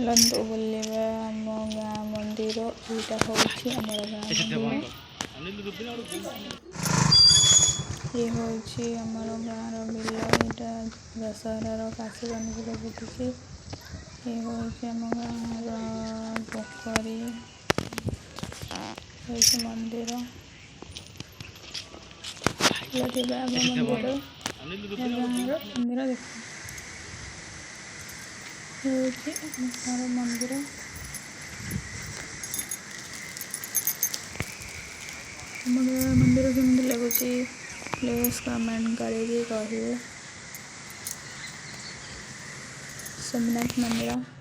चलतु बुलवा आम गाँ मंदिर यहाँ हूँ आमर गाँ ये हूँ आमर गाँव बिल यहाँ दशहरार काशी बंधुर बुटी ये हूँ आम गाँव पोखरी मंदिर मंदिर मंदिर देख मंदिर मंदिर केमती लगुच प्लीज कमेंट करें कहे। सोमनाथ मंदिर